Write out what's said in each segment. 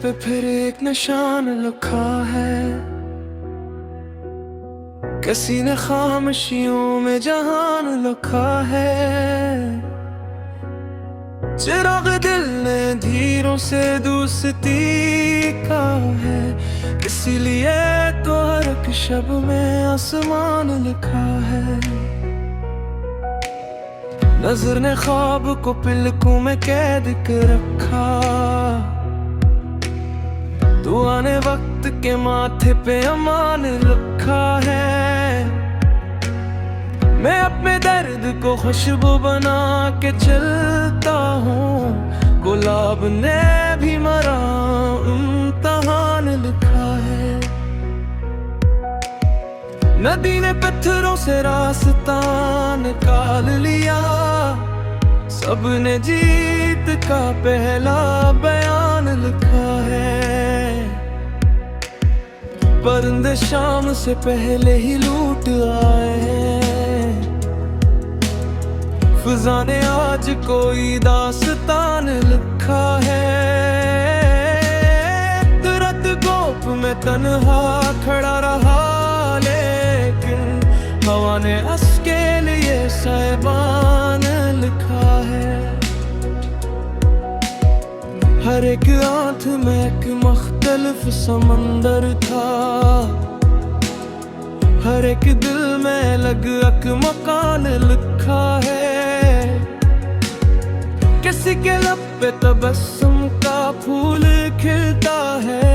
पे फिर एक निशान लिखा है, किसी ने खामोशियों में जहान लिखा है। चिराग दिल ने धीरों से दोस्ती का है, इसीलिए तो हर एक शब में आसमान लिखा है। नजर ने ख्वाब को पलकों में कैद कर रखा, दुआ ने वक्त के माथे पे अमान लिखा है। मैं अपने दर्द को खुशबू बना के चलता हूँ, गुलाब ने भी मरा इम्तिहान लिखा है। नदी ने पत्थरों से रास्ता निकाल लिया, सबने जीत का पहला बयान लिखा है। परिंदे शाम से पहले ही लूट आए हैं, फिजा ने आज कोई दास्तान लिखा है। तुरंत गोप में तन्हा खड़ा रहा, लेकिन हवा ने उसके लिए साइबान लिखा है। हर एक आंख में एक मुख्तलिफ समंदर था, हर एक दिल में अलग एक मकान लिखा है। किसी के लब पे तबस्सुम का फूल खिलता है,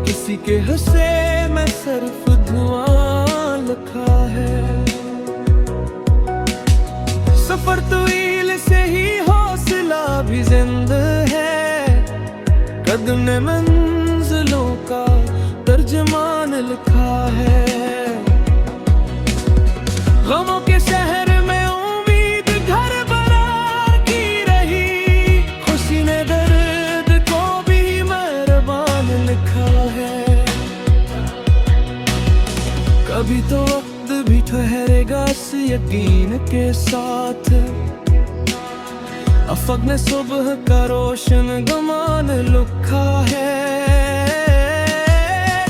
किसी के हिस्से में सिर्फ धुआं लिखा है। सफर तवील से ही हौसला भी जिंदा है, कदम ने मंजिलों का तर्जमान लिखा है। गमों के शहर में उम्मीद घर बरार की रही, खुशी ने दर्द को भी मेहरबान लिखा है। कभी तो वक्त भी ठहरेगा इस यकीन के साथ, अफक ने सुबह का रोशन गमान लिखा है।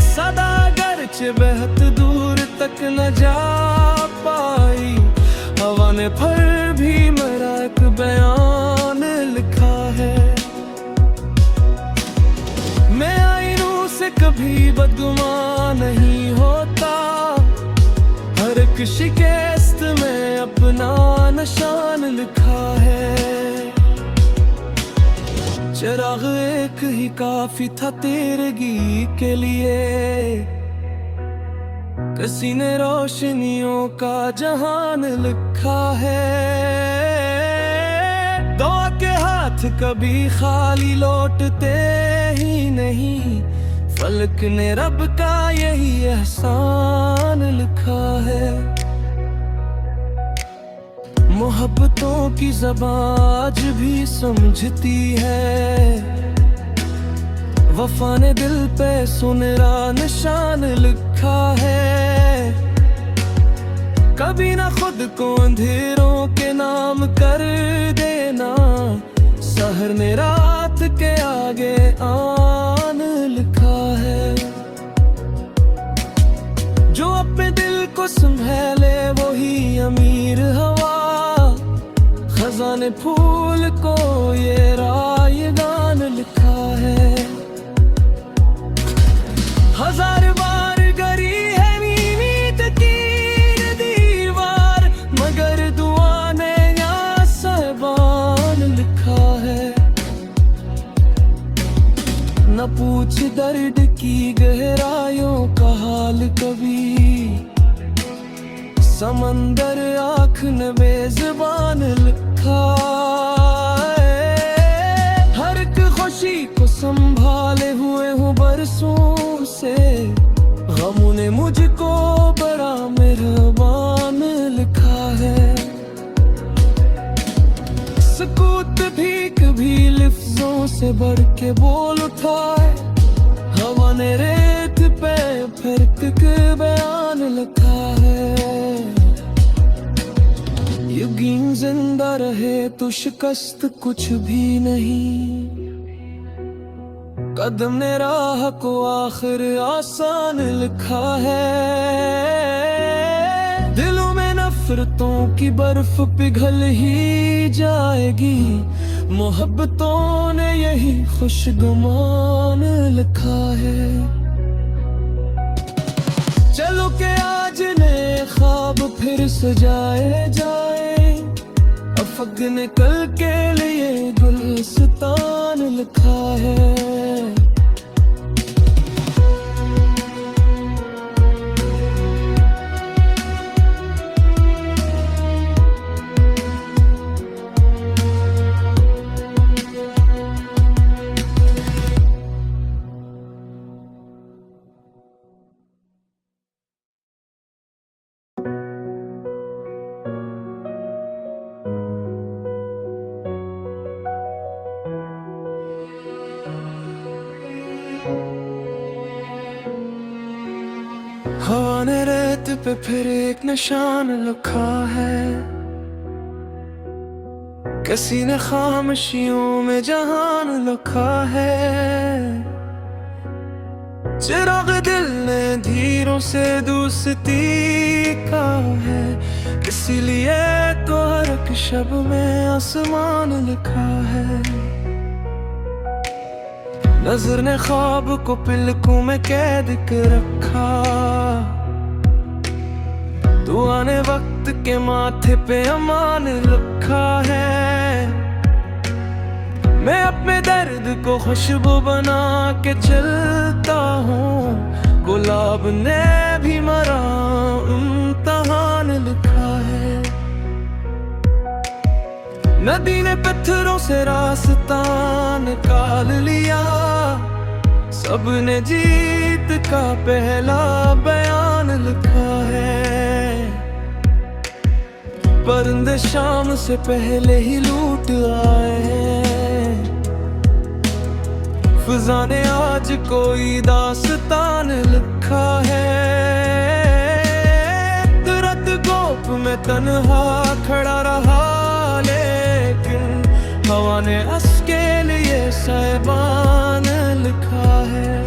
सदा गर्चे बेहद दूर तक न जा पाई, हवा ने फिर भी मेरा एक बयान लिखा है। मैं आईनों से कभी बदगुमान नहीं होता, हर एक शिकस्त में अपना निशान लिखा है। चिराग एक ही काफी था तेरगी के लिए, किसी ने रोशनियों का जहान लिखा है। दुआ के हाथ कभी खाली लौटते ही नहीं, फलक ने रब का यही एहसान लिखा है। मोहब्बतों की ज़बान आज भी समझती है, वफा ने दिल पे सुनहरा निशान लिखा है। कभी ना खुद को अंधेरों के नाम कर देना, सहर ने रात के आगे आन लिखा है। जो अपने दिल को संभाले वही अमीर हवा, खजाने फूल को ये रायगान लिखा है। हजार बार गरी है नींद की दीवार, मगर दुआ ने या साहिबान लिखा है। न पूछ दर्द की गहराइयों का हाल कभी, समंदर आँख ने बेज़ुबान लिखा है। हर एक खुशी को संभाले हुए हूँ बरसों से, गमों ने मुझको बड़ा मेहरबान लिखा है। सुकूत भी कभी लफ्जों से बढ़ के बोल उठाए, हवा ने रेत पे फिर एक बयान लिखा है। यकीन जिंदा रहे तो शिकस्त कुछ भी नहीं, कदम ने राह को आखिर आसान लिखा है। दिलों में नफरतों की बर्फ पिघल ही जाएगी, मोहब्बतों ने यही खुशगुमान लिखा है। चलो के आज नए ख्वाब फिर सजाए जाए, अफग ने कल के लिए गुलस्तान लिखा है। हवा ने रेत पे फिर एक निशान लिखा है, किसी ने खामोशियों में जहान लिखा है। चिराग दिल ने धीरों से दोस्ती का है, इसीलिए तो हर एक शब में आसमान लिखा है। नजर ने ख्वाब को पिलकों में कैद कर रखा, दुआ ने वक्त के माथे पे अमान लिखा है। मैं अपने दर्द को खुशबू बना के चलता हूँ, गुलाब ने भी मरा इम्तिहान लिखा है। नदी ने पत्थरों से रास्ता निकाल लिया, सबने जीत का पहला बयान लिखा है। परिंदे शाम से पहले ही लूट आए हैं, फिजा ने आज कोई दास्तान लिखा है। तुरंत गोप में तन्हा खड़ा रहा, लेकिन हवा ने उसके लिए साइबान लिखा है।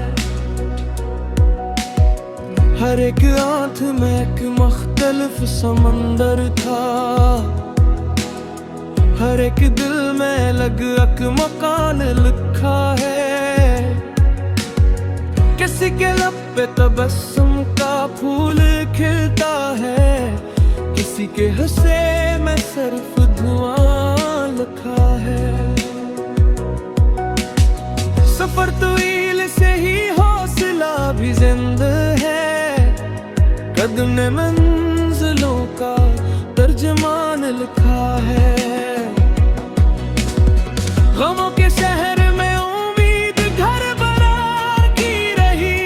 हर एक आंख में एक मुख्तलिफ समंदर था, हर एक दिल में अलग एक मकान लिखा है। किसी के लब पे तबस्सुम का फूल खिलता है, किसी के हिस्से में सिर्फ धुआं लिखा है। सफर तवील से ही हौसला भी जिंदा है, कदम ने मंजिलों का तर्जमान लिखा है। गमों के शहर में उम्मीद घर बरार की रही,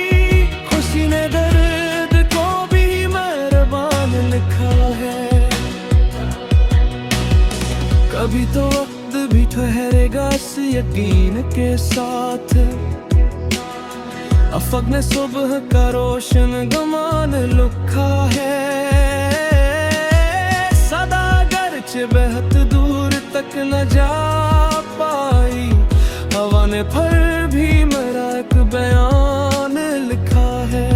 खुशी ने दर्द को भी मेहरबान लिखा है। कभी तो वक्त भी ठहरेगा इस यकीन के साथ, अफक ने सुबह का रोशन गमान लिखा है। सदा अगरचे बहुत दूर तक न जा पाई, हवा ने फिर भी मेरा एक बयान लिखा है।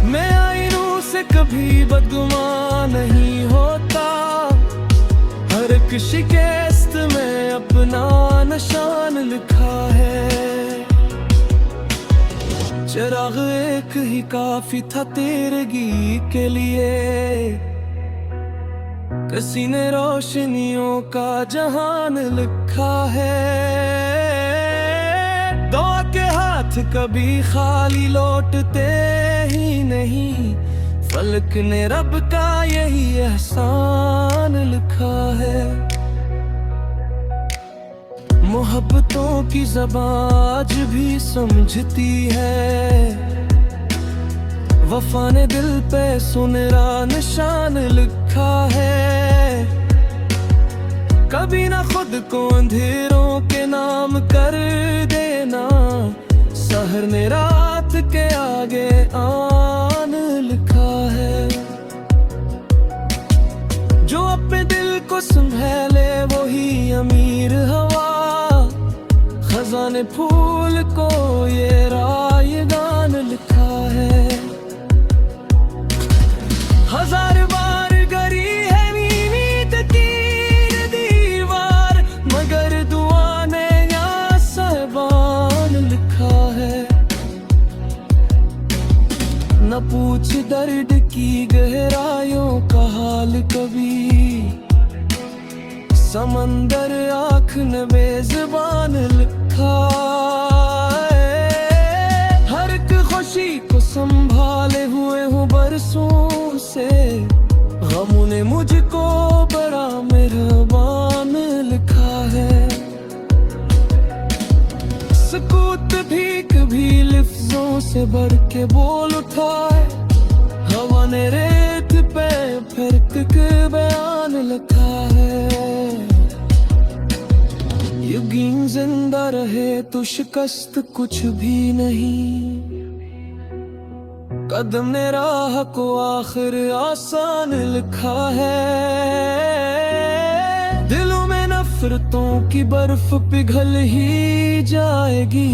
मैं आईनों से कभी बदगुमान नहीं होता, हर एक शिकस्त में अपना निशान लिखा है। चिराग एक ही काफी था तेरगी के लिए, किसी ने रोशनियों का जहान लिखा है। दुआ के हाथ कभी खाली लौटते ही नहीं, फलक ने रब का यही एहसान लिखा है। मोहब्बतों की ज़बान आज भी समझती है, वफा ने दिल पे सुनहरा निशान लिखा है। कभी ना खुद को अंधेरों के नाम कर देना, सहर ने रात के आगे आन लिखा है। जो अपने दिल को संभाले वही अमीर हवा, जाने फूल को ये राय गान लिखा है। हजार बार गरी है नींद की दीवार, मगर दुआ ने या साहिबान लिखा है। न पूछ दर्द की गहराइयों का हाल कभी, समंदर आँख ने बेज़ुबान लिखा है। हर एक खुशी को संभाले हुए हूँ बरसों से, गमों ने मुझको बड़ा मेहरबान लिखा है। सुकूत भी कभी लफ्जों से बढ़ के बोल उठा है। हवा ने रेत पे फर्क के बयान लिखा है। यकीन जिंदा रहे तो शिकस्त कुछ भी नहीं, कदम ने राह को आखिर आसान लिखा है। दिलों में नफरतों की बर्फ पिघल ही जाएगी,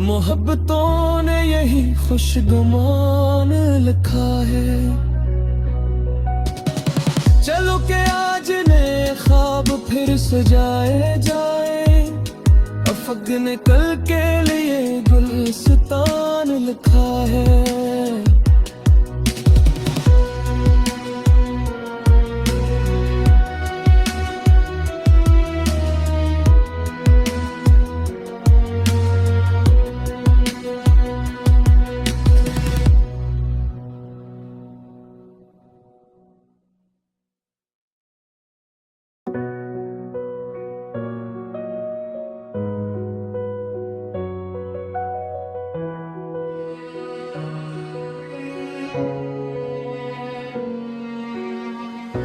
मोहब्बतों ने यही खुशगुमान लिखा है। चलो के आज ने ख्वाब फिर सजाए जाए, अफक ने कल के लिए गुलस्तान लिखा है।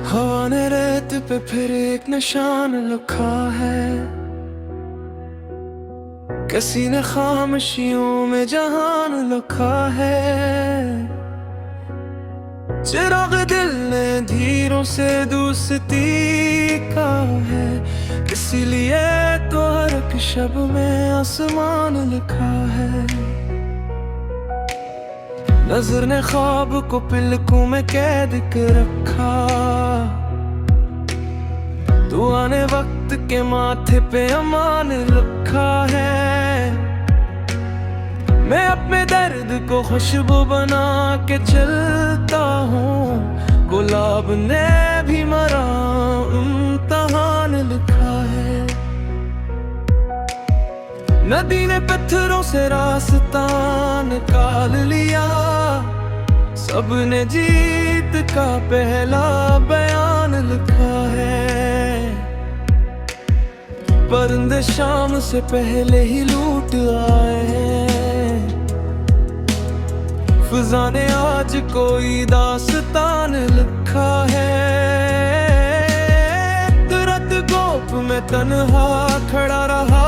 हवा ने रेत पे फिर एक निशान लिखा है। किसी ने खामोशियों में जहान लिखा है। चिराग दिल ने धीरों से दोस्ती का है, इसीलिए तो हर एक शब में आसमान लिखा है। नजर ने ख्वाब को पलकों में कैद कर रखा, दुआ ने वक्त के माथे पे अमान लिखा है। मैं अपने दर्द को खुशबू बना के चलता हूँ, गुलाब ने भी मरा इम्तिहान लिखा है। नदी ने पत्थरों से रास्ता निकाल लिया, सबने जीत का पहला बयान लिखा है। परिंदे शाम से पहले ही लूट आए हैं, फिजा ने आज कोई दास्तान लिखा है। तुरंत गोप में तन्हा खड़ा रहा,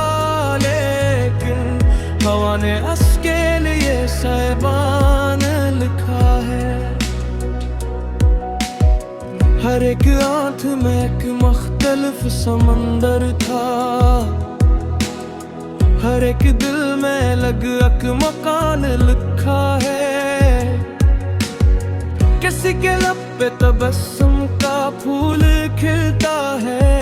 लेकिन हवा ने उसके लिए साहिबान लिखा है। हर एक आंख में एक मुख्तलिफ समंदर था, हर एक दिल में अलग एक मकान लिखा है। किसी के लब पे तबस्सुम का फूल खिलता है,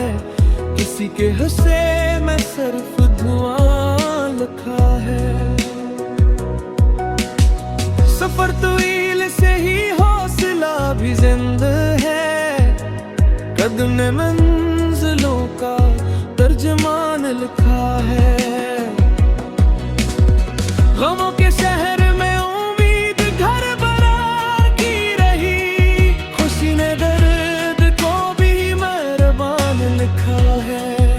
किसी के हिस्से में सिर्फ धुआं लिखा है। सफर तवील से ही हौसला भी जिंदा है, कदम ने मंजिलों का तर्जमान लिखा है। गमों के शहर में उम्मीद घर बरार की रही, खुशी ने दर्द को भी मेहरबान लिखा है।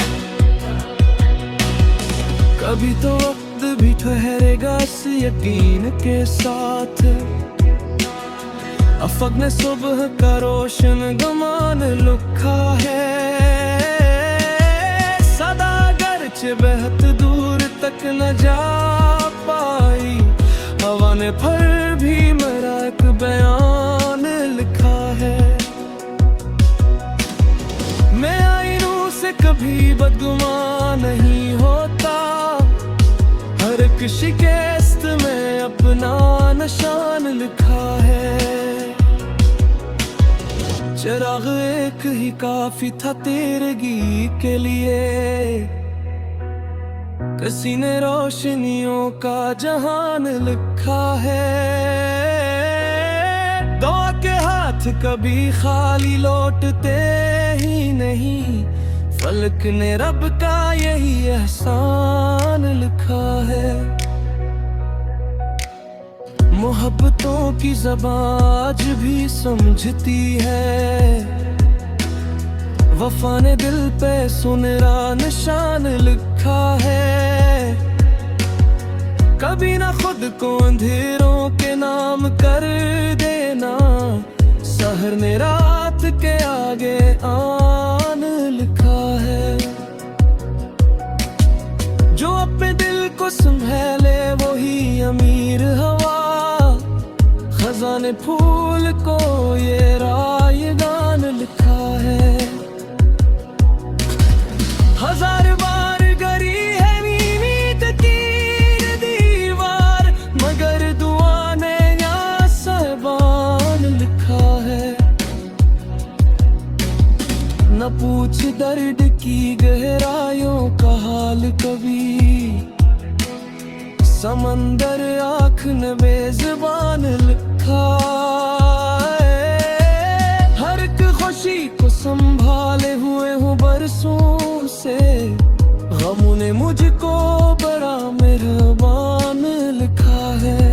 कभी तो वक्त भी ठहरेगा इस यकीन के साथ, अफक ने सुबह का रोशन गुमान लिखा है। सदा गर्च बेहद दूर तक न जा पाई, हवा ने फिर भी मेरा एक बयान लिखा है। मैं आईनों से कभी बदगुमान नहीं होता, एक शिकस्त में अपना निशान लिखा है। चिराग एक ही काफी था तेरगी के लिए, किसी ने रोशनियों का जहान लिखा है। दुआ के हाथ कभी खाली लौटते ही नहीं, फलक ने रब का यही एहसान लिखा है। मोहब्बतों की ज़बान आज भी समझती है, वफा ने दिल पे सुनहरा निशान लिखा है। कभी ना खुद को अंधेरों के नाम कर देना, सहर ने रात के आगे आन लिखा है। जो अपने दिल को संभाले वही अमीर हवा, खजाने फूल को ये रायगान लिखा है। हजार बार गरी है नींद की दीवार, मगर दुआ ने या सहबान लिखा है। न पूछ दर्द की गहराइयों का हाल कभी, समंदर आँख ने बेज़बान लिखा है। हर एक खुशी को संभाले हुए हूँ बरसों से, गमों ने मुझको बड़ा मेहरबान लिखा है।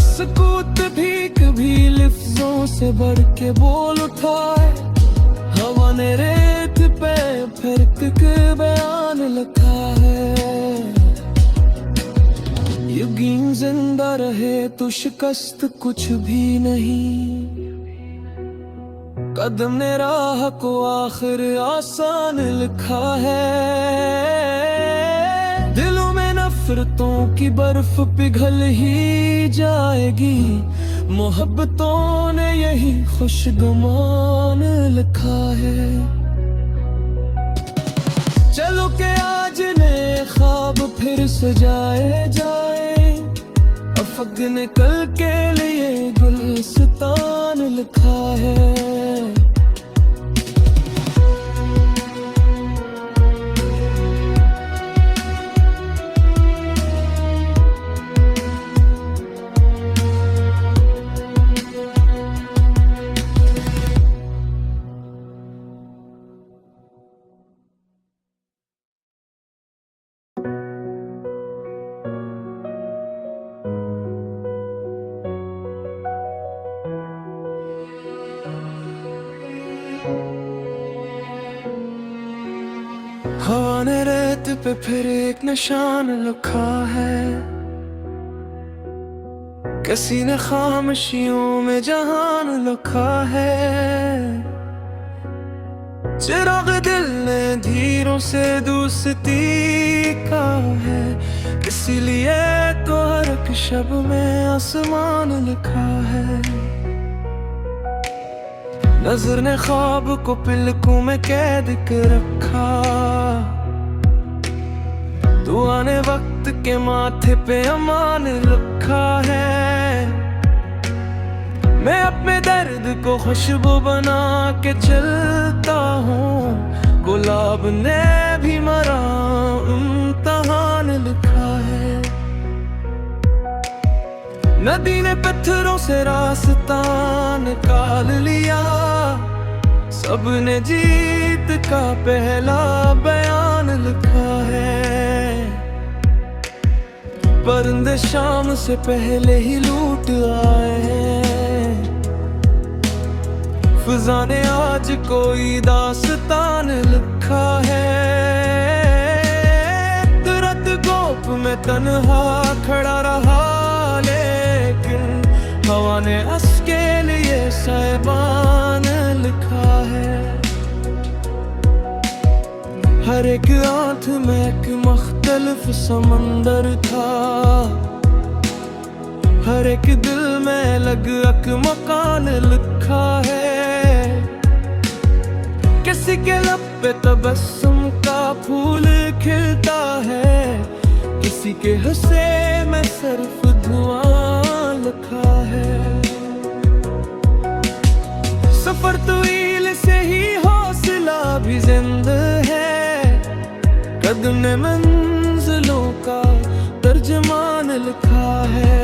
सुकूत भी कभी लफ्जों से बढ़ के बोल उठा है, हवा ने रेत पे फिर एक बयान लिखा है। यकीन जिंदा रहे तो शिकस्त कुछ भी नहीं, कदम ने राह को आखिर आसान लिखा है। दिलों में नफरतों की बर्फ पिघल ही जाएगी, मोहब्बतों ने यही खुशगुमान लिखा है। चलो के आज ने ख्वाब फिर सजाए जाए, अफक ने कल के लिए गुलस्तान लिखा है। हवा ने रेत पे फिर एक निशान लिखा है, किसी ने खामोशियों में जहान लिखा है। चिराग दिल ने धीरों से दोस्ती का है, इसीलिए तो हर एक शब में आसमान लिखा है। नजर ने ख्वाब को पलकों में कैद कर रखा, दुआ ने वक्त के माथे पे अमान लिखा है। मैं अपने दर्द को खुशबू बना के चलता हूँ, गुलाब ने भी मरा इम्तिहान लिखा है। नदी ने पत्थरों से रास्ता निकाल लिया, सबने जीत का पहला बयान लिखा है। परिंदे शाम से पहले ही लूट आए हैं, फिजा ने आज कोई दास्तान लिखा है। तुरंत गोप में तन्हा खड़ा रहा, लेकिन हवा ने उसके लिए साहिबान लिखा है। हर एक आंख में एक मुख्तलिफ समंदर था, हर एक दिल में अलग एक मकान लिखा है। किसी के लब पे तबस्सुम का फूल खिलता है, किसी के हंसे में सिर्फ धुआं लिखा है। सफर तवील से ही हौसला भी जिंदा है, कदम ने मंजिलों का तर्जमान लिखा है।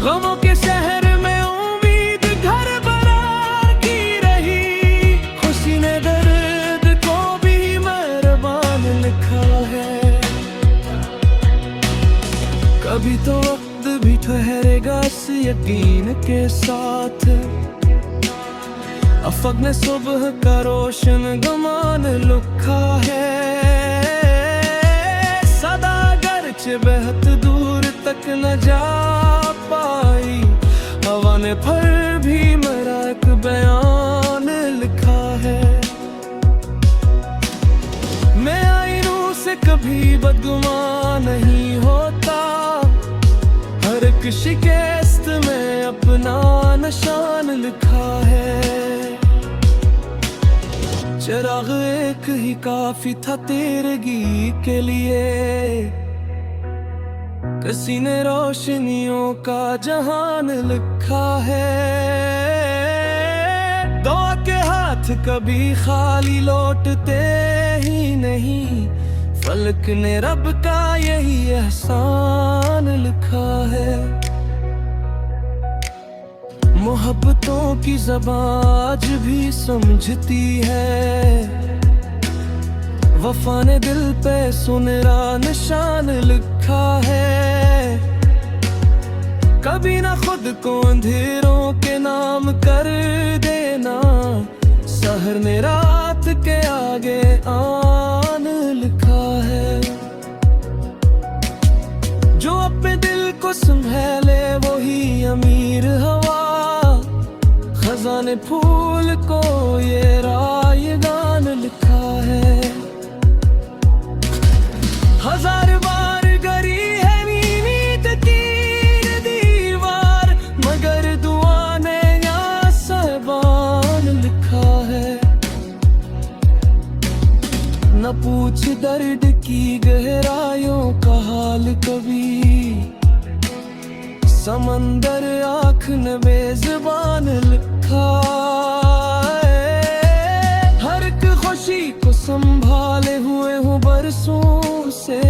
गमों के शहर में उम्मीद घर बरार की रही, खुशी ने दर्द को भी मेहरबान लिखा है। कभी तो वक्त भी ठहरेगा इस यकीन के साथ, अफक ने सुबह का रोशन गमान लिखा है। सदा गर्च बहुत दूर तक न जा पाई, हवा ने फिर भी मेरा एक बयान लिखा है। मैं आईनों से कभी बदगुमान नहीं होता, हर एक शिकस्त में अपना निशान लिखा है। चिराग एक ही काफी था तेरगी के लिए, किसी ने रोशनियों का जहान लिखा है। दुआ के हाथ कभी खाली लौटते ही नहीं, फलक ने रब का यही एहसान लिखा है। मोहब्बतों की ज़बान आज भी समझती है, वफा ने दिल पे सुनहरा निशान लिखा है। कभी ना खुद को अंधेरों के नाम कर देना, सहर ने रात के आगे आन लिखा है। जो अपने दिल को संभाले वही अमीर हवा, खजाने फूल को ये रायगान लिखा है। हजार बार गरी है नींद तीर दीवार, मगर दुआ ने यहाँ साहिबान लिखा है। न पूछ दर्द की गहराइयों का हाल कभी, समंदर आँख ने बेज़ुबान लिखा है। हर एक खुशी को संभाले हुए हूँ बरसों से,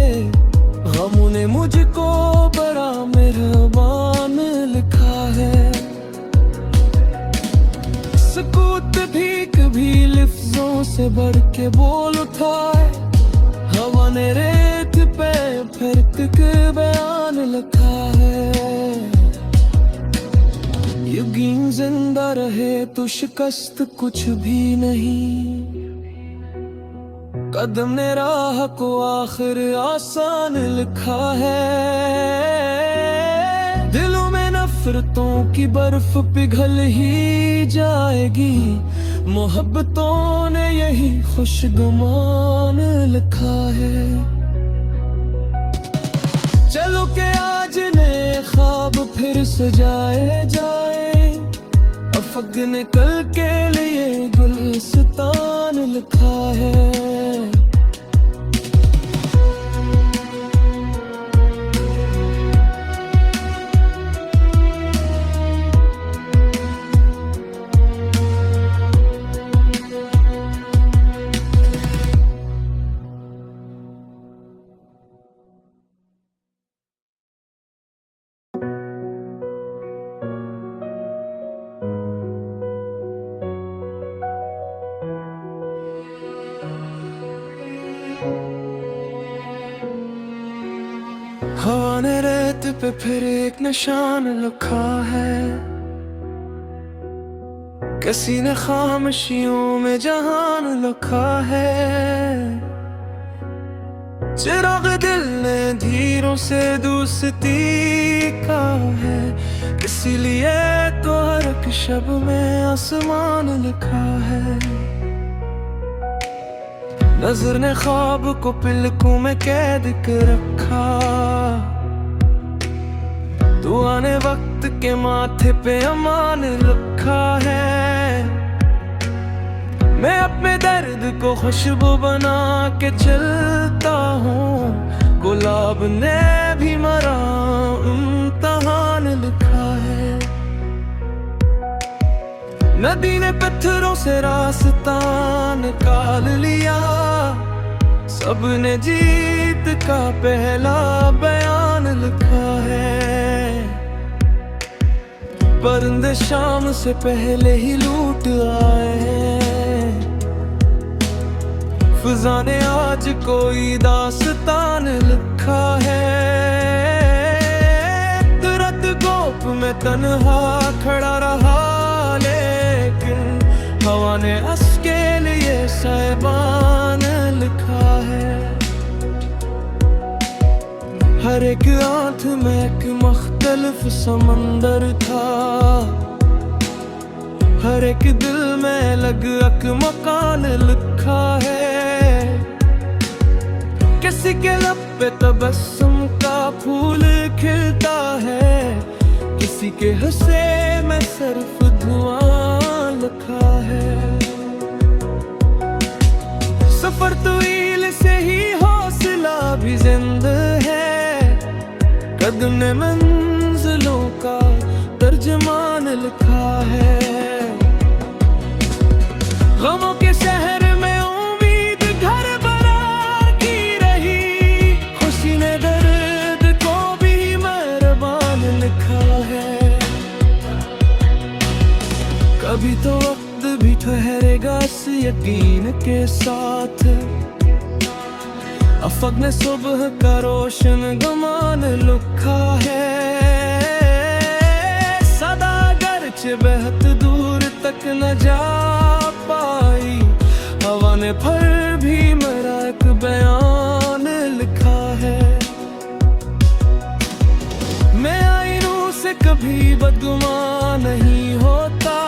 गमों ने मुझको बड़ा मेहरबान लिखा है। सुकूत भी कभी लफ्जों से बढ़ के बोल उठाए, हवा ने रेत पे फिर एक बयान लिखा है। यकीन जिंदा रहे तो शिकस्त कुछ भी नहीं, कदम ने राह को आखिर आसान लिखा है। दिलों में नफरतों की बर्फ पिघल ही जाएगी, मोहब्बतों ने यही खुशगुमान लिखा है। चलो के आज नए ख्वाब फिर सजाए जाए, अफक ने कल के लिए गुलस्तान लिखा है। हवा ने रेत पे फिर एक निशान लिखा है, किसी ने खामोशियों में जहान लिखा है। चिराग दिल ने धीरों से दोस्ती का है, इसीलिए तो हर एक शब में आसमान लिखा है। नजर ने ख्वाब को पलकों में कैद कर रखा, दुआ ने वक्त के माथे पे अमान लिखा है। मैं अपने दर्द को खुशबू बना के चलता हूँ, गुलाब ने भी मरा इम्तिहान लिखा है। नदी ने पत्थरों से रास्ता निकाल लिया, सबने जीत का पहला बयान लिखा है। परिंदे शाम से पहले ही लूट आए हैं, फिजा ने आज कोई दास्तान लिखा है। तुरंत गोप में तन्हा खड़ा रहा, लेकिन हवा ने उसके लिए साइबान लिखा है। हर एक आंख में एक मुख्तलिफ समंदर था, हर एक दिल में अलग एक मकान लिखा है। किसी के लब पे तबस्सुम का फूल खिलता है, किसी के हिस्से में सिर्फ धुआं लिखा है। सफर तवील से ही हौसला भी जिंदा है, कदम ने मंजिलों का तर्जमान लिखा है। गमों के शहर में उम्मीद घर बरार की रही, खुशी ने दर्द को भी मेहरबान लिखा है। कभी तो वक्त भी ठहरेगा इस यकीन के साथ, अफक ने सुबह का रोशन गमान लिखा है। सदा गर्च बहुत दूर तक न जा पाई, हवा ने फिर भी मेरा एक बयान लिखा है। मैं आईनों से कभी बदगुमान नहीं होता,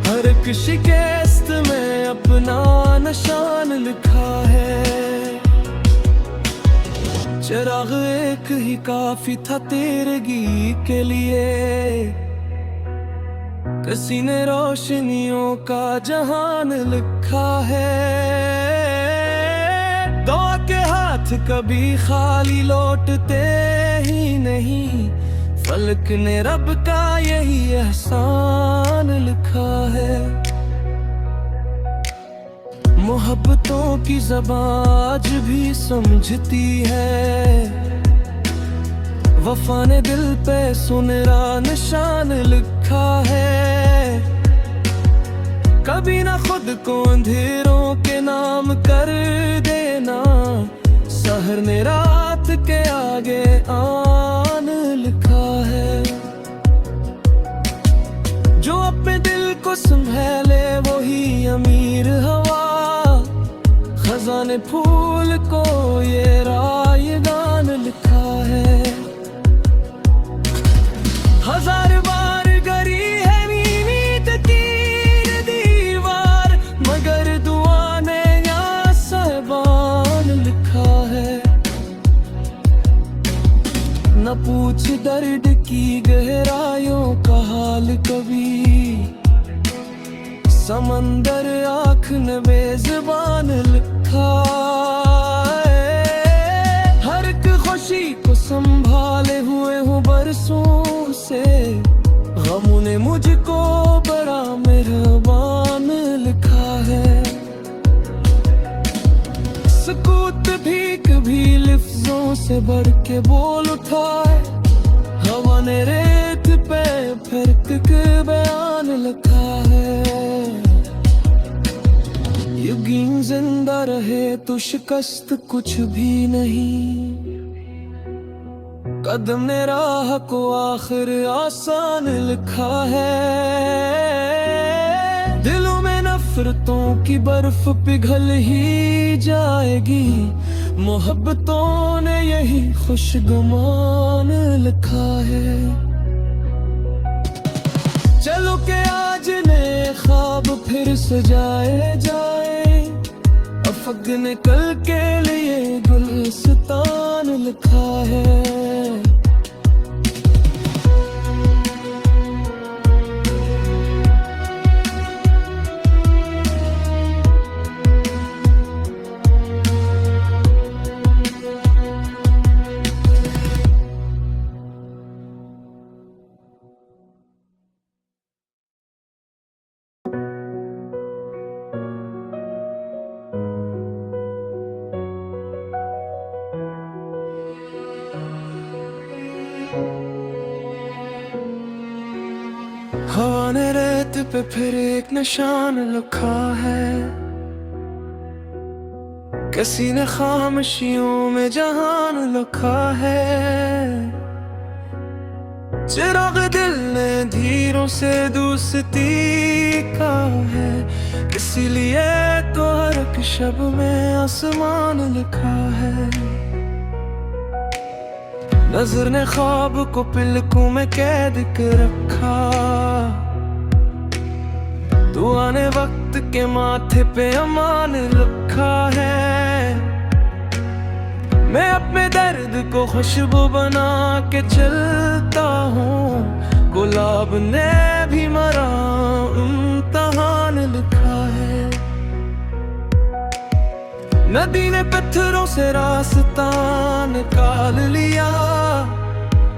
हर एक शिकस्त में अपना निशान लिखा है। चिराग एक ही काफी था तेरगी के लिए, किसी ने रोशनियों का जहान लिखा है। दुआ के हाथ कभी खाली लौटते ही नहीं, फलक ने रब का यही एहसान लिखा है। मोहब्बतों की ज़बान आज भी समझती है, वफा ने दिल पे सुनहरा निशान लिखा है। कभी ना खुद को अंधेरों के नाम कर देना, सहर ने रात के आगे आन लिखा है। जो अपने दिल को संभाले वही अमीर हवा, खजाने फूल को ये रायगान लिखा है। हजार बार गरी है नींद तीर दीवार, मगर दुआ ने या साहिबान लिखा है। न पूछ दर्द की गहराइयों का हाल कभी, समंदर आँख ने बेज़ुबान लिखा है। हर एक खुशी को संभाले हुए हूँ बरसों से, गमों ने मुझको बड़ा मेहरबान लिखा है। सुकूत भी कभी लफ्जों से बढ़ के बोल उठाए, हवा ने रेत पे फिर के बयान लिखा है। यकीन जिंदा रहे तो शिकस्त कुछ भी नहीं, कदम ने राह को आखिर आसान लिखा है। दिलों में नफरतों की बर्फ पिघल ही जाएगी, मोहब्बतों ने यही खुशगुमान लिखा है। चलो के आज ने ख्वाब फिर सजाए जाए, अफक ने कल के लिए गुलस्तान लिखा है। पे फिर एक निशान लिखा है, किसी ने खामोशियों में जहान लिखा है। चिराग दिल ने धीरों से दोस्ती का है, इसीलिए तो हर एक शब में आसमान लिखा है। नजर ने ख्वाब को पलकों में कैद कर रखा, दुआ ने वक्त के माथे पे अमान लिखा है। मैं अपने दर्द को खुशबू बना के चलता हूँ, गुलाब ने भी मरा इम्तिहान लिखा है। नदी ने पत्थरों से रास्ता निकाल लिया,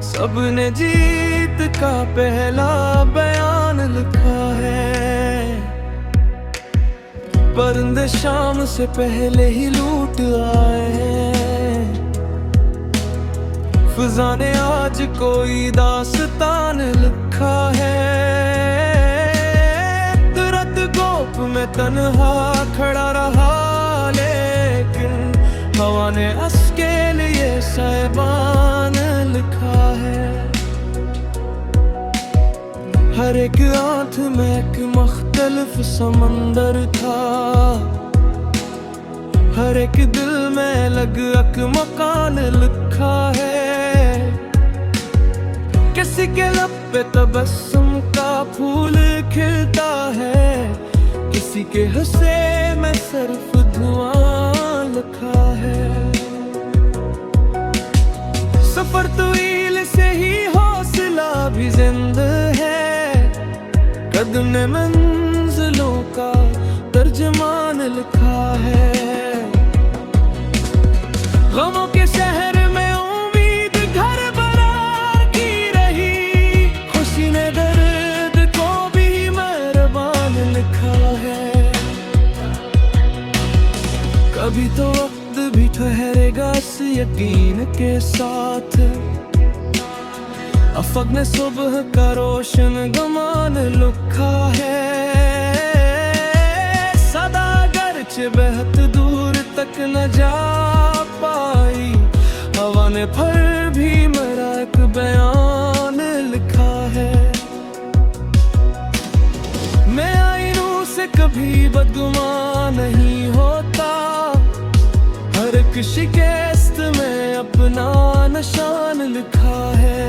सबने जीत का पहला बयान लिखा है। परिंदे शाम से पहले ही लूट आए हैं, फिजा ने आज कोई दास्तान लिखा है। तुरंत गोप में तन्हा खड़ा रहा, लेकिन हवा ने उसके लिए साइबान लिखा है। हर एक आंख में एक मुख्तलिफ समंदर था, हर एक दिल में अलग एक मकान लिखा है। किसी के लब पे तबस्सुम का फूल खिलता है, किसी के हिस्से में सिर्फ धुआं लिखा है। सफर तवील से ही हौसला भी जिंदा है, कदम ने मंजिलों का तर्जमान लिखा है। गमों के शहर में उम्मीद घर बरार की रही, खुशी ने दर्द को भी मेहरबान लिखा है। कभी तो वक्त भी ठहरेगा इस यकीन के साथ, अफक ने सुबह का रोशन गमान लिखा है। सदा गर्च बहुत दूर तक न जा पाई, हवा ने फिर भी मेरा एक बयान लिखा है। मैं आईनों से कभी बदगुमान नहीं होता, हर एक शिकस्त में अपना निशान लिखा है।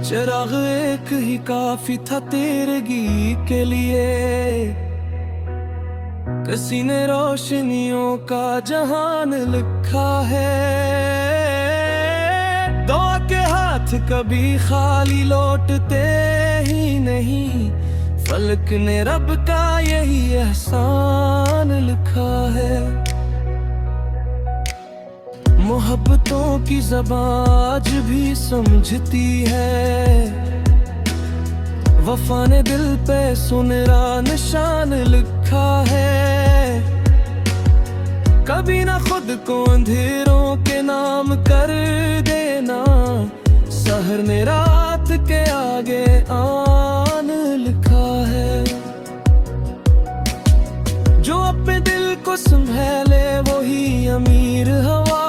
चिराग एक ही काफी था तेरगी के लिए, किसी ने रोशनियों का जहान लिखा है। दुआ के हाथ कभी खाली लौटते ही नहीं, फलक ने रब का यही एहसान लिखा है। मोहब्बतों की ज़बान आज भी समझती है, वफा ने दिल पे सुनहरा निशान लिखा है। कभी ना खुद को अंधेरों के नाम कर देना, सहर ने रात के आगे आन लिखा है। जो अपने दिल को संभाले वही अमीर हवा,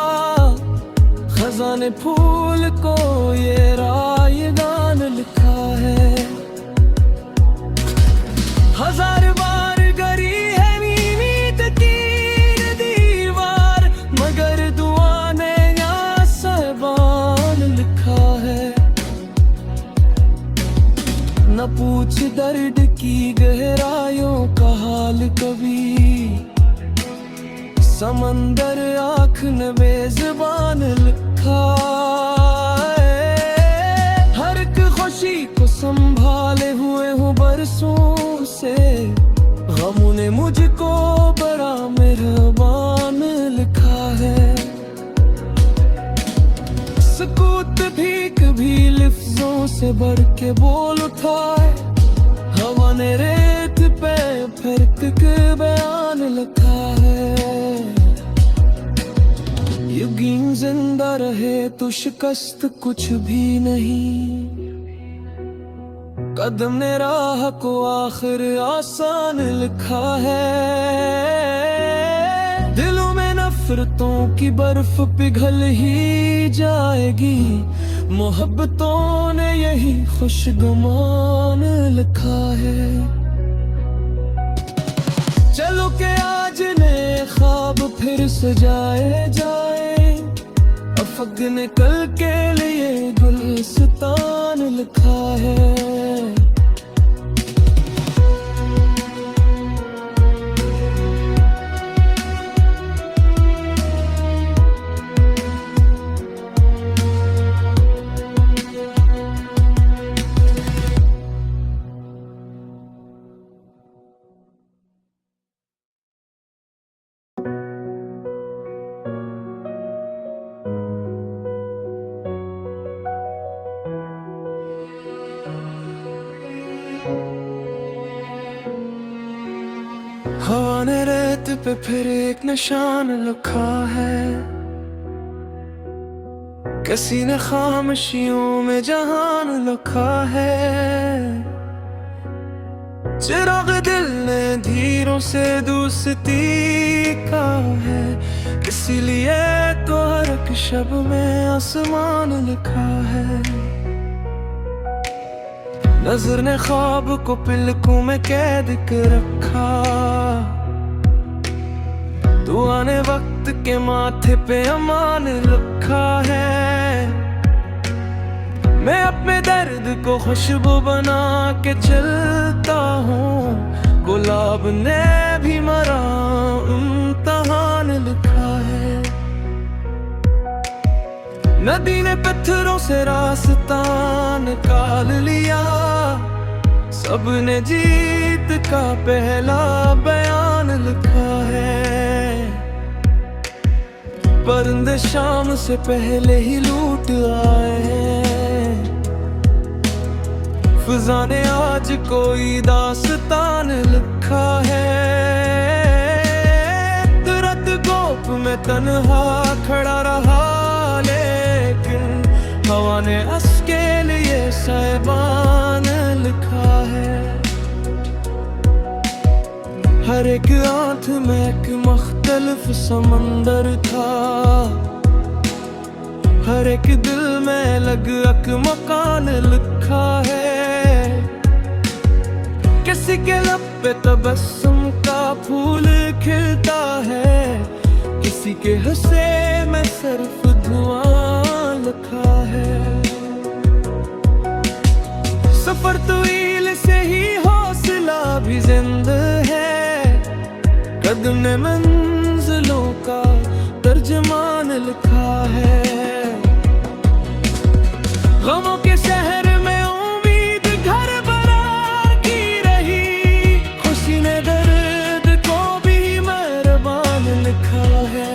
खजाने फूल को ये रायगान लिखा है। हजार बार गरी है नींद की दीवार, मगर दुआ ने यहाँ साहिबान लिखा है। न पूछ दर्द की गहराइयों का हाल कभी, समंदर आँख ने बेज़ुबान लिखा है। हर एक खुशी को संभाले हुए हूँ बरसों से, गमों ने मुझको बड़ा मेहरबान लिखा है। सुकूत भी कभी लफ्जों से बढ़ के बोल उठा है, हवा ने रेत पे फिर के बयान लिखा है। यकीन जिंदा रहे तो शिकस्त कुछ भी नहीं, कदम ने राह को आखिर आसान लिखा है। दिलों में नफरतों की बर्फ पिघल ही जाएगी, मोहब्बतों ने यही खुशगमान लिखा है। चलो के आज नए ख्वाब फिर सजाए जाए, अफग ने कल के लिए गुलस्तान लिखा है। हवा ने रेत पे फिर एक निशान लिखा है, किसी ने खामोशियों में जहान लिखा है। चिराग दिल ने धीरों से दोस्ती का है, इसीलिए तो हर एक शब में आसमान लिखा है। नजर ने ख्वाब को पलकों में कैद कर रखा, दुआ ने वक्त के माथे पे अमान लिखा है। मैं अपने दर्द को खुशबू बना के चलता हूँ, गुलाब ने भी मरा इम्तिहान लिखा है। नदी ने पत्थरों से रास्ता निकाल लिया, सबने जीत का पहला बयान लिखा है। परिंदे शाम से पहले ही लूट आए हैं, फिजा ने आज कोई दास्तान लिखा है। तुरंत गोप में तन्हा खड़ा रहा, लेकिन हवा ने उसके लिए साइबान लिखा है। हर एक आंख में एक मुख्तलिफ समंदर था, हर एक दिल में लग एक मकान लिखा है। किसी के लब पे तबस्सुम का फूल खिलता है, किसी के हंसे में सिर्फ धुआं लिखा है। सफर तवील से ही हौसला भी जिंदा है, कदम ने मंजिलों का तर्जमान लिखा है। गमों के शहर में उम्मीद घर बरार की रही, खुशी ने दर्द को भी मेहरबान लिखा है।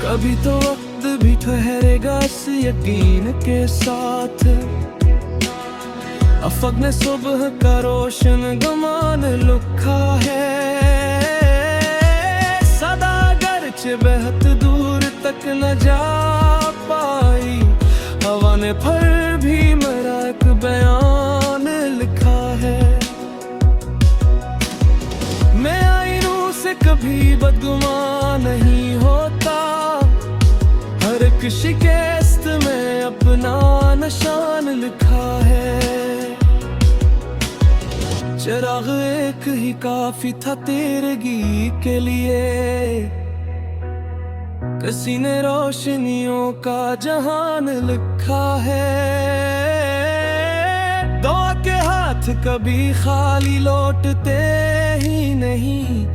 कभी तो वक्त भी ठहरेगा इस यकीन के साथ, अफक ने सुबह का रोशन गमान लिखा है। सदा गर्चे बहुत दूर तक न जा पाई, हवा ने फिर भी मेरा एक बयान लिखा है। मैं आईनों से कभी बदगुमान नहीं होता, हर एक शिकस्त में अपना निशान लिखा है। चिराग एक ही काफी था तेरगी के लिए, किसी ने रोशनियों का जहान लिखा है। दुआ के हाथ कभी खाली लौटते ही नहीं,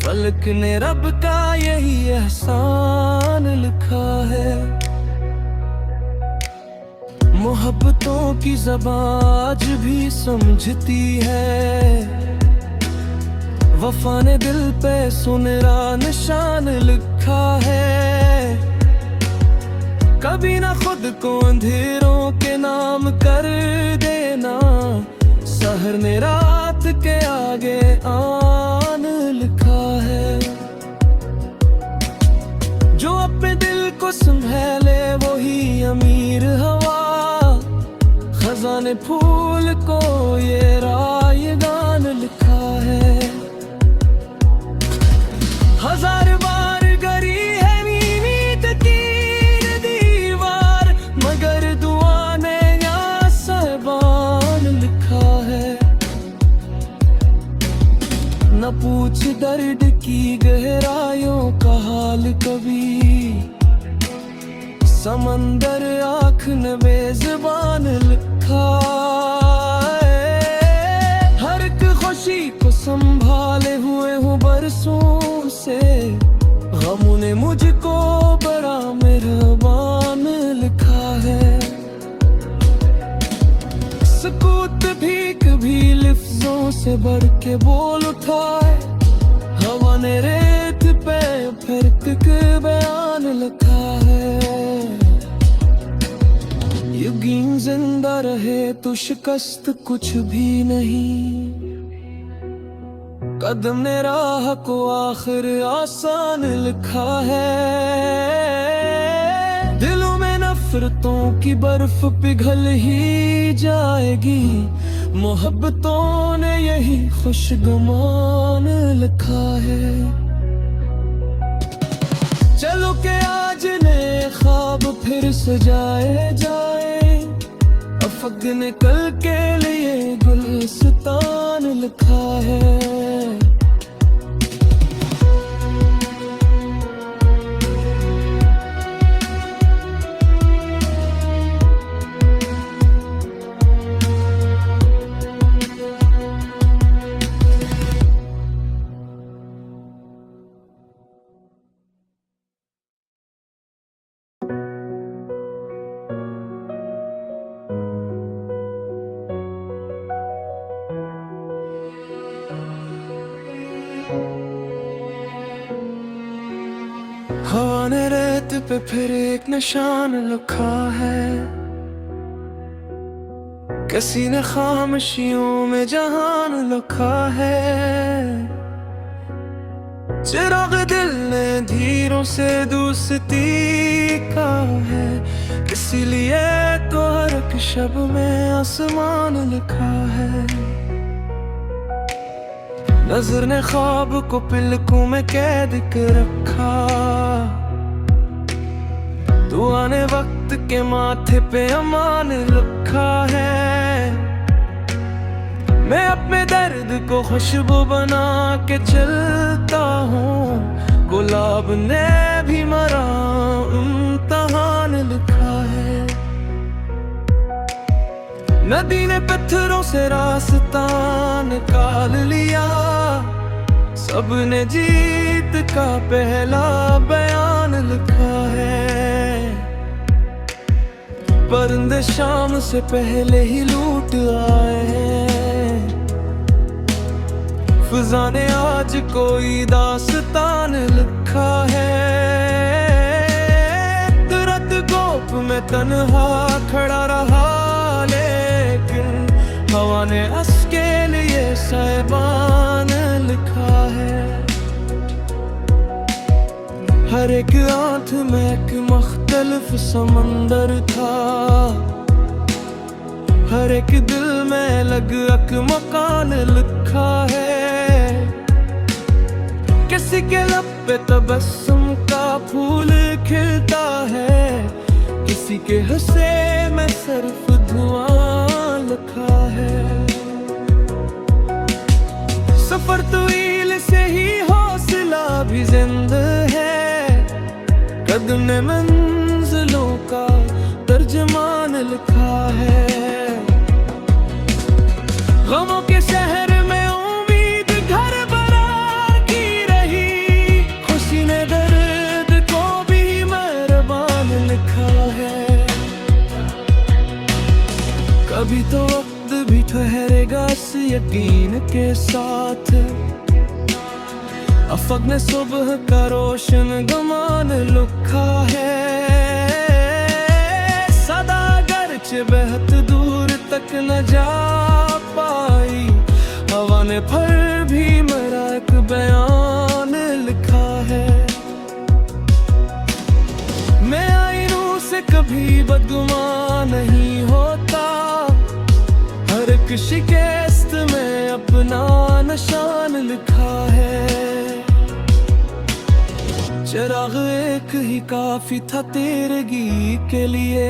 फलक ने रब का यही एहसान लिखा है। मोहब्बतों की ज़बान आज भी समझती है, वफा ने दिल पे सुनहरा निशान लिखा है। कभी ना खुद को अंधेरों के नाम कर देना, सहर ने रात के आगे आन लिखा है। जो अपने दिल को संभाले वही अमीर हवा, वाले फूल को ये राय गान लिखा है। हजार बार गरी है नींद तीर दीवार, मगर दुआ ने या सहबान लिखा है। न पूछ दर्द की गहराइयों का हाल कभी, समंदर आँख ने बेज़ुबान लिखा है। हर एक खुशी को संभाले हुए हूँ बरसों से, गम ने मुझको बड़ा मेहरबान लिखा है। सुकूत भी कभी लफ्जों से बढ़ के बोल उठा है। हवा ने रेत पे फिर एक बयान लिखा है। यकीन जिंदा रहे तो शिकस्त कुछ भी नहीं, कदम ने राह को आखिर आसान लिखा है। दिलों में नफरतों की बर्फ पिघल ही जाएगी, मोहब्बतों ने यही खुशगमान लिखा है। चलो के आज नए ख्वाब फिर सजाए जाए, अफक ने कल के लिए गुलस्तान लिखा है। हवा ने रेत पे फिर एक निशान लिखा है। किसी ने खामोशियों में जहान लिखा है। चिराग दिल ने धीरों से दोस्ती का है, इसीलिए तो हर एक शब में आसमान लिखा है। नजर ने ख्वाब को पलकों में कैद कर रखा, दुआ ने वक्त के माथे पे अमान लिखा है। मैं अपने दर्द को खुशबू बना के चलता हूँ, गुलाब ने भी मरा इम्तिहान लिखा है। नदी ने पत्थरों से रास्ता निकाल लिया, सबने जीत का पहला बयान लिखा है। परिंदे शाम से पहले ही लूट आए हैं, फिजा ने आज कोई दास्तान लिखा है। तुरंत गोप में तन्हा खड़ा रहा, लेकिन हवा ने उसके लिए सहबान लिखा है। हर एक आंख में एक मुख्तलिफ समंदर था, हर एक दिल में लग एक मकान लिखा है। किसी के लब पे तबस्सुम का फूल खिलता है, किसी के हिस्से में सिर्फ धुआं लिखा है। सफर तवील से ही हौसला भी जिंदा है, कदम ने मंजिलों का तर्जमान लिखा है। गमों के शहर में उम्मीद घर बरार की रही, खुशी ने दर्द को भी मेहरबान लिखा है। कभी तो वक्त भी ठहरेगा इस यकीन के साथ, अफक ने सुबह का रोशन गमान लिखा है। सदा गर्चे बहुत दूर तक न जा पाई, हवा ने फिर भी मेरा एक बयान लिखा है। मैं आईनों से कभी बदगुमान नहीं होता, एक शिकस्त में अपना निशान लिखा है। चिराग एक ही काफी था तेरगी के लिए,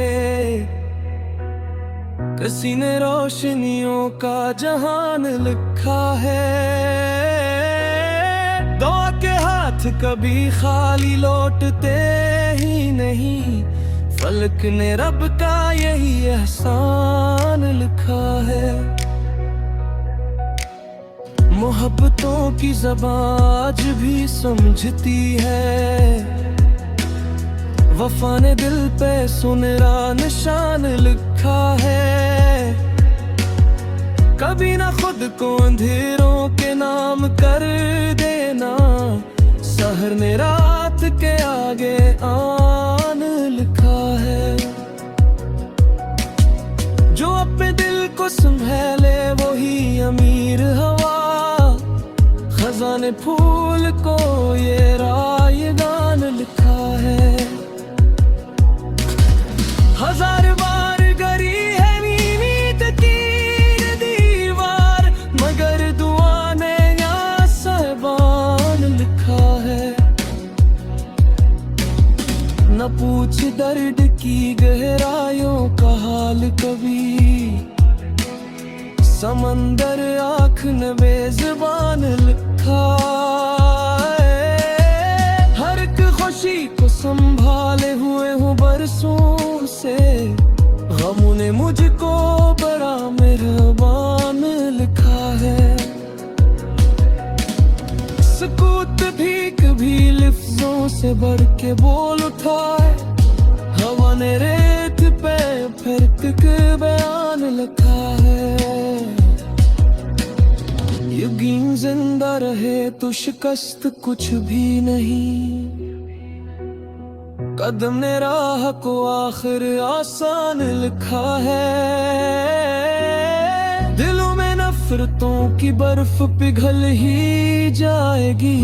किसी ने रोशनियों का जहान लिखा है। दुआ के हाथ कभी खाली लौटते ही नहीं, फलक ने रब का यही एहसान लिखा है। मोहब्बतों की ज़बान आज भी समझती है, वफा ने दिल पे सुनहरा निशान लिखा है। कभी ना खुद को अंधेरों के नाम कर देना, सहर ने रात के आगे आन लिखा है। जो अपने दिल को संभाले वही अमीर हवा, खजाने फूल को ये रायगान लिखा है। हजार बार गरी है नींद की दीवार, मगर दुआ ने या साहिबान लिखा है। न पूछ दर्द की गहराइयों का हाल कभी, समंदर आँख ने बेज़ुबान लिखा है। हर एक खुशी को संभाले हुए हूँ बरसों से, गमों ने मुझको बड़ा मेहरबान लिखा है। सुकूत भी कभी लफ्जों से बढ़ के बोल उठाए, हवा ने रेत पे फिर के बयान लिखा है। यकीन जिंदा रहे तो शिकस्त कुछ भी नहीं, कदम ने राह को आखिर आसान लिखा है। दिलों में नफरतों की बर्फ पिघल ही जाएगी,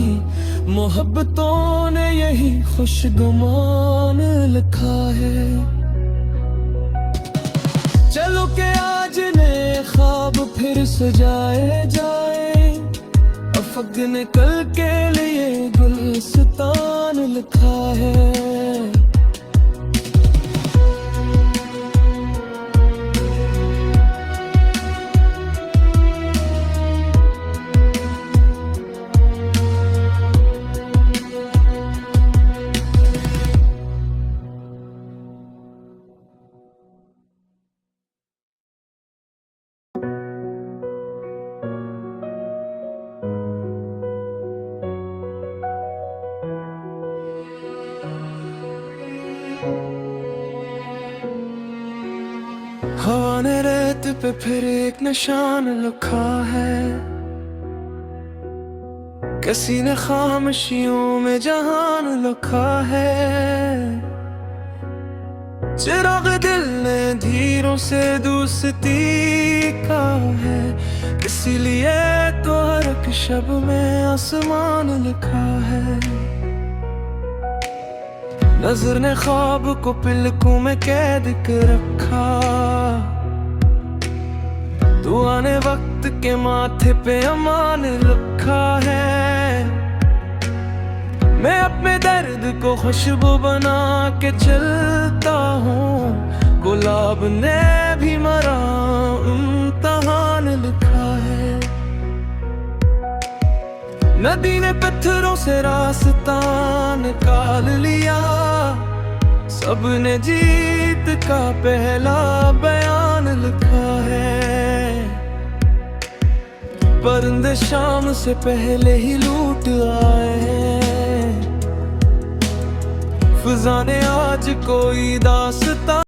मोहब्बतों ने यही खुशगुमान लिखा है। चलो के आज ने ख्वाब फिर सजाए जाए, अफक ने कल के लिए गुलस्तान लिखा है। हवा ने रेत पे फिर एक निशान लिखा है, किसी ने खामोशियों में जहान लिखा है। चिराग दिल ने धीरों से दोस्ती का है, इसीलिए तो हर एक शब में आसमान लिखा है। नजर ने ख्वाब को पलकों में कैद कर रखा, दुआ ने वक्त के माथे पे अमान रखा है। मैं अपने दर्द को खुशबू बना के चलता हूँ, गुलाब ने भी मरा इम्तिहान लिखा है। नदी ने पत्थरों से रास्ता निकाल लिया, सबने जीत का पहला बयान लिखा है। परिंदे शाम से पहले ही लूट आए हैं, फिजा ने आज कोई दास्तां